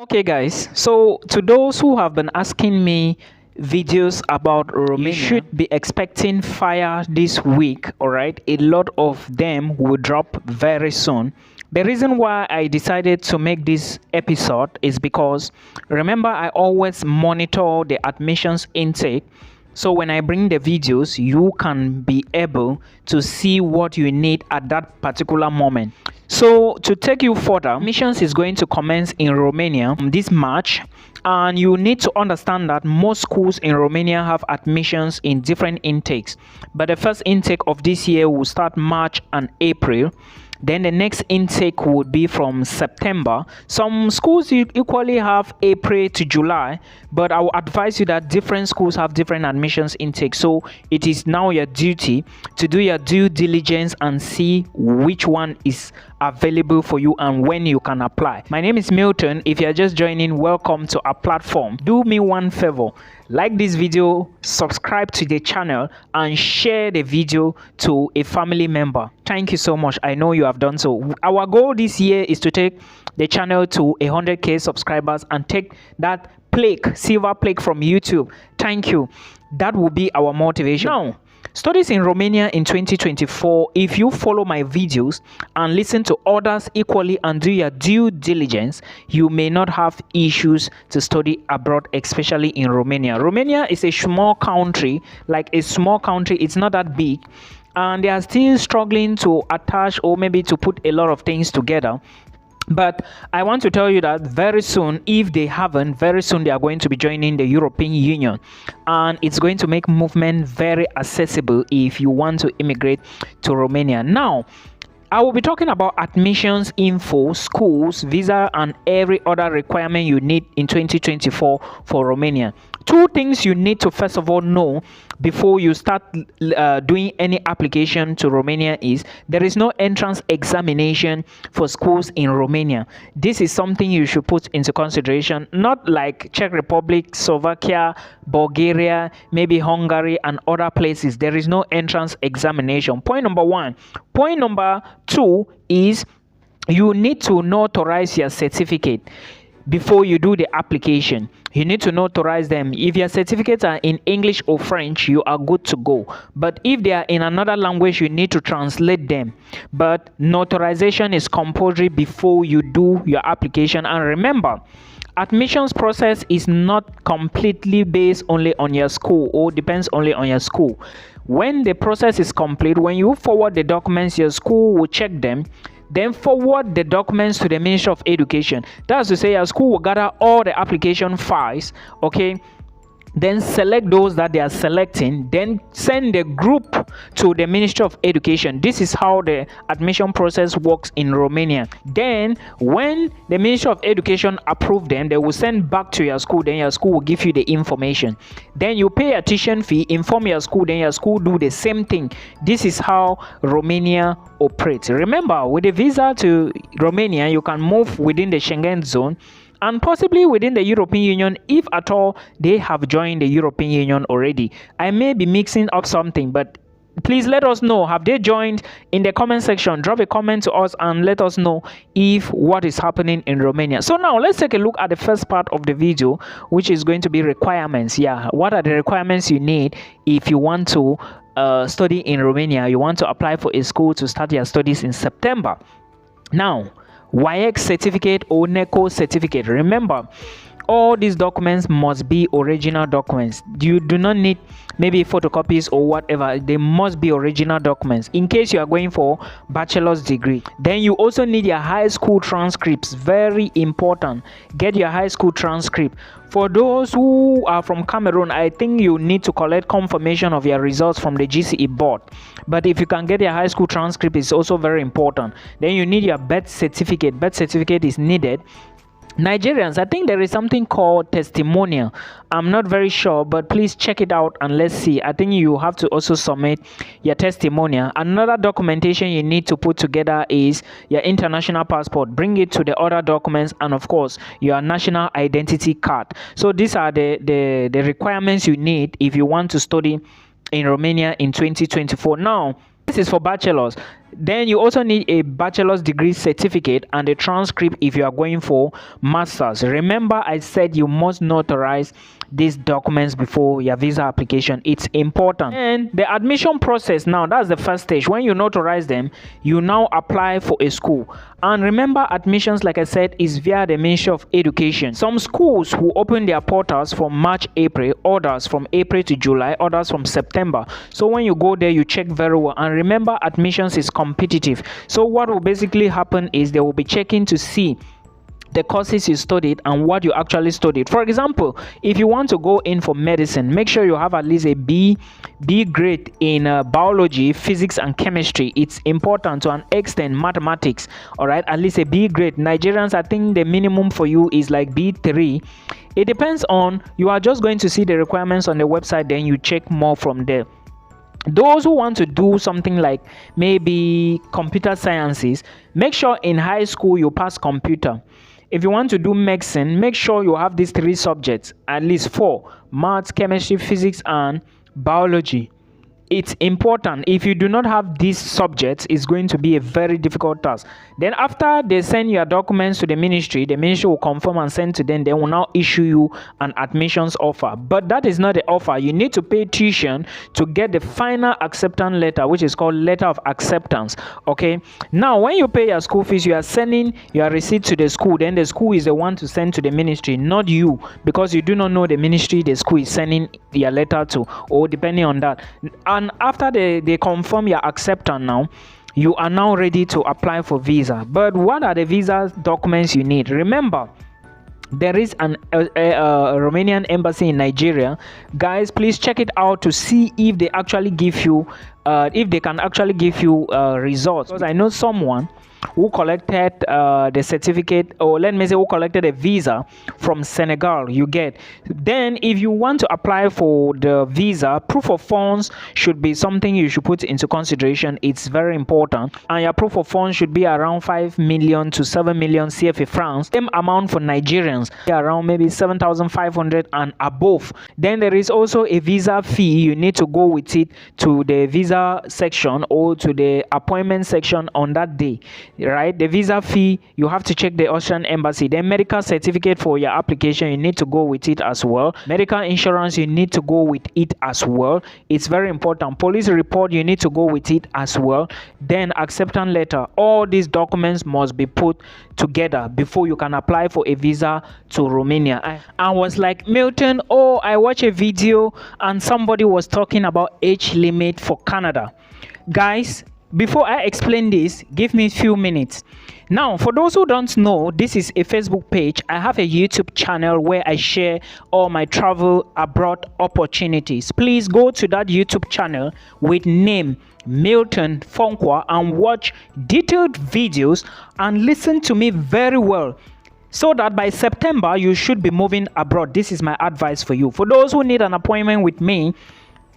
Okay, guys, so to those who have been asking me videos about Romania, you should be expecting fire this week. All right, a lot of them will drop very soon. The reason why I decided to make this episode is because remember, I always monitor the admissions intake. So when I bring the videos, you can be able to see what you need at that particular moment. So to take you further, admissions is going to commence in Romania this March, and you need to understand that most schools in Romania have admissions in different intakes. But the first intake of this year will start March and April. Then the next intake would be from September. Some schools equally have April to July, but I will advise you that different schools have different admissions intake. So it is now your duty to do your due diligence and see which one is available for you and when you can apply. My name is Milton. If you are just joining, welcome to our platform. Do me one favor, like this video, subscribe to the channel, and share the video to a family member. Thank you so much. I know you have done so. Our goal this year is to take the channel to 100k subscribers and take that plaque, silver plaque from YouTube. Thank you. That will be our motivation. Now, studies in Romania in 2024, if you follow my videos and listen to others equally and do your due diligence, you may not have issues to study abroad, especially in Romania. Romania is a small country, it's not that big, and they are still struggling to attach or maybe to put a lot of things together. But I want to tell you that very soon, if they haven't, very soon they are going to be joining the European Union, and it's going to make movement very accessible if you want to immigrate to Romania. Now, I will be talking about admissions info, schools, visa, and every other requirement you need in 2024 for Romania. Two things you need to first of all know before you start doing any application to Romania is there is no entrance examination for schools in Romania. This is something you should put into consideration, not like Czech Republic, Slovakia, Bulgaria, maybe Hungary and other places. There is no entrance examination. Point number one. Point number two is you need to notarize your certificate before you do the application. You need to notarize them. If your certificates are in English or French, you are good to go. But if they are in another language, you need to translate them. But notarization is compulsory before you do your application. And remember, admissions process is not completely based only on your school or depends only on your school. When the process is complete, when you forward the documents, your school will check them, then forward the documents to the Ministry of Education. That's to say your school will gather all the application files, okay, then select those that they are selecting, then send the group to the Ministry of Education. This is how the admission process works in Romania. Then when the Ministry of Education approve them, they will send back to your school, then your school will give you the information. Then you pay a tuition fee, inform your school, then your school do the same thing. This is how Romania operates. Remember, with a visa to Romania, you can move within the Schengen zone and possibly within the European Union if at all they have joined the European Union already. I may be mixing up something, but please let us know. Have they joined? In the comment section, drop a comment to us and let us know if what is happening in Romania. So now let's take a look at the first part of the video, which is going to be requirements. Yeah, what are the requirements you need if you want to study in Romania? You want to apply for a school to start your studies in September. Now, WAEC certificate or NECO certificate. Remember, all these documents must be original documents. You do not need maybe photocopies or whatever. They must be original documents in case you are going for bachelor's degree. Then you also need your high school transcripts. Very important. Get your high school transcript. For those who are from Cameroon, I think you need to collect confirmation of your results from the GCE board. But if you can get your high school transcript, it's also very important. Then you need your birth certificate. Birth certificate is needed. Nigerians, I think there is something called testimonial. I'm not very sure, but please check it out and let's see. I think you have to also submit your testimonial. Another documentation you need to put together is your international passport. Bring it to the other documents and of course your national identity card. So these are the requirements you need if you want to study in Romania in 2024. Now, this is for bachelors. Then you also need a bachelor's degree certificate and a transcript if you are going for master's. Remember, I said you must notarize these documents before your visa application. It's important. And the admission process now, that's the first stage. When you notarize them, you now apply for a school. And remember, admissions, like I said, is via the Ministry of Education. Some schools will open their portals from March, April, others from April to July, others from September. So when you go there, you check very well. And remember, admissions is competitive. So what will basically happen is they will be checking to see the courses you studied and what you actually studied. For example, if you want to go in for medicine, make sure you have at least a B grade in biology, physics and chemistry. It's important to an extent. Mathematics, all right, at least a B grade. Nigerians, I think the minimum for you is like B3. It depends on, you are just going to see the requirements on the website, then you check more from there. Those who want to do something like maybe computer sciences, make sure in high school you pass computer. If you want to do medicine, make sure you have these 3 subjects, at least 4: maths, chemistry, physics and biology. It's important. If you do not have these subjects, it's going to be a very difficult task. Then after they send your documents to the ministry will confirm and send to them. They will now issue you an admissions offer. But that is not the offer. You need to pay tuition to get the final acceptance letter, which is called letter of acceptance. Okay. Now, when you pay your school fees, you are sending your receipt to the school. Then the school is the one to send to the ministry, not you, because you do not know the ministry the school is sending your letter to, or depending on that. And after they confirm your acceptance, now you are now ready to apply for visa. But what are the visa documents you need? Remember, there is a Romanian embassy in Nigeria. Guys, please check it out to see if they actually give you if they can actually give you results, because I know someone who collected the certificate, or let me say who collected a visa from Senegal. You get, then if you want to apply for the visa, proof of funds should be something you should put into consideration. It's very important, and your proof of funds should be around 5 million to 7 million CFA francs. Same amount for Nigerians, around maybe 7,500 and above. Then there is also a visa fee. You need to go with it to the visa section or to the appointment section on that day, right? The visa fee, you have to check the Austrian embassy. Then medical certificate for your application, you need to go with it as well. Medical insurance, you need to go with it as well. It's very important. Police report, you need to go with it as well. Then acceptance letter. All these documents must be put together before you can apply for a visa to Romania. I was like, Milton, oh, I watched a video and somebody was talking about age limit for Canada. Guys, before I explain this, give me a few minutes. Now, for those who don't know, this is a Facebook page. I have a YouTube channel where I share all my travel abroad opportunities. Please go to that YouTube channel with name Milton Fonkwa and watch detailed videos and listen to me very well, so that by September you should be moving abroad. This is my advice for you. For those who need an appointment with me,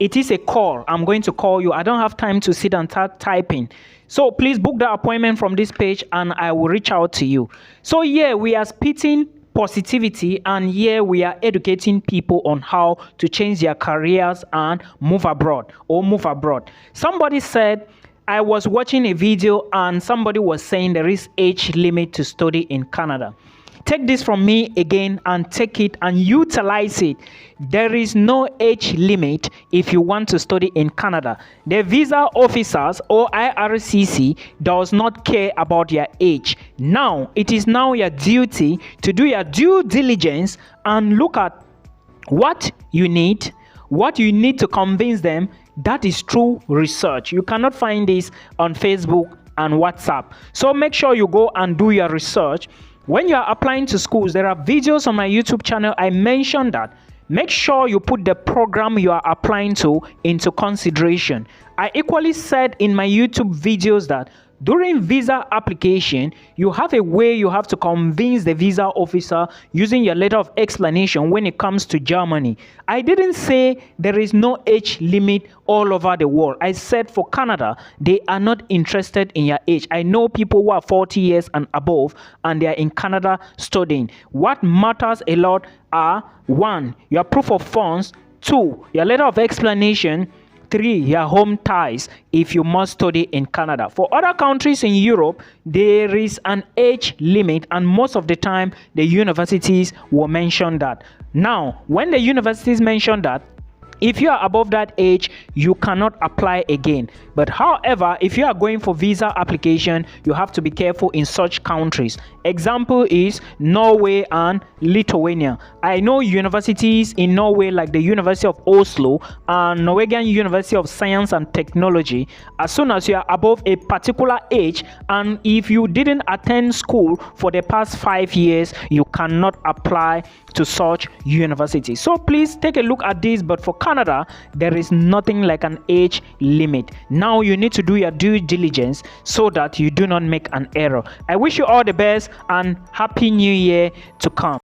it is a call. I'm going to call you. I don't have time to sit and start typing. So please book the appointment from this page and I will reach out to you. So yeah, we are spitting positivity, and here we are educating people on how to change their careers and move abroad. Somebody said, I was watching a video and somebody was saying there is age limit to study in Canada. Take this from me again and take it and utilize it. There is no age limit if you want to study in Canada. The visa officers or IRCC does not care about your age. Now, it is now your duty to do your due diligence and look at what you need to convince them. That is true research. You cannot find this on Facebook and WhatsApp. So make sure you go and do your research. When you are applying to schools, there are videos on my YouTube channel. I mentioned that. Make sure you put the program you are applying to into consideration. I equally said in my YouTube videos that during visa application, you have a way you have to convince the visa officer using your letter of explanation when it comes to Germany. I didn't say there is no age limit all over the world. I said for Canada, they are not interested in your age. I know people who are 40 years and above and they are in Canada studying. What matters a lot are 1, your proof of funds, 2, your letter of explanation, 3, your home ties if you must study in Canada. For other countries in Europe, there is an age limit, and most of the time the universities will mention that. Now, when the universities mention that, if you are above that age, you cannot apply again. But however, if you are going for visa application, you have to be careful in such countries. Example is Norway and Lithuania. I know universities in Norway like the University of Oslo and Norwegian University of Science and Technology. As soon as you are above a particular age, and if you didn't attend school for the past 5 years, you cannot apply to such universities. So please take a look at this. But for Canada, there is nothing like an age limit. Now you need to do your due diligence so that you do not make an error. I wish you all the best and happy new year to come.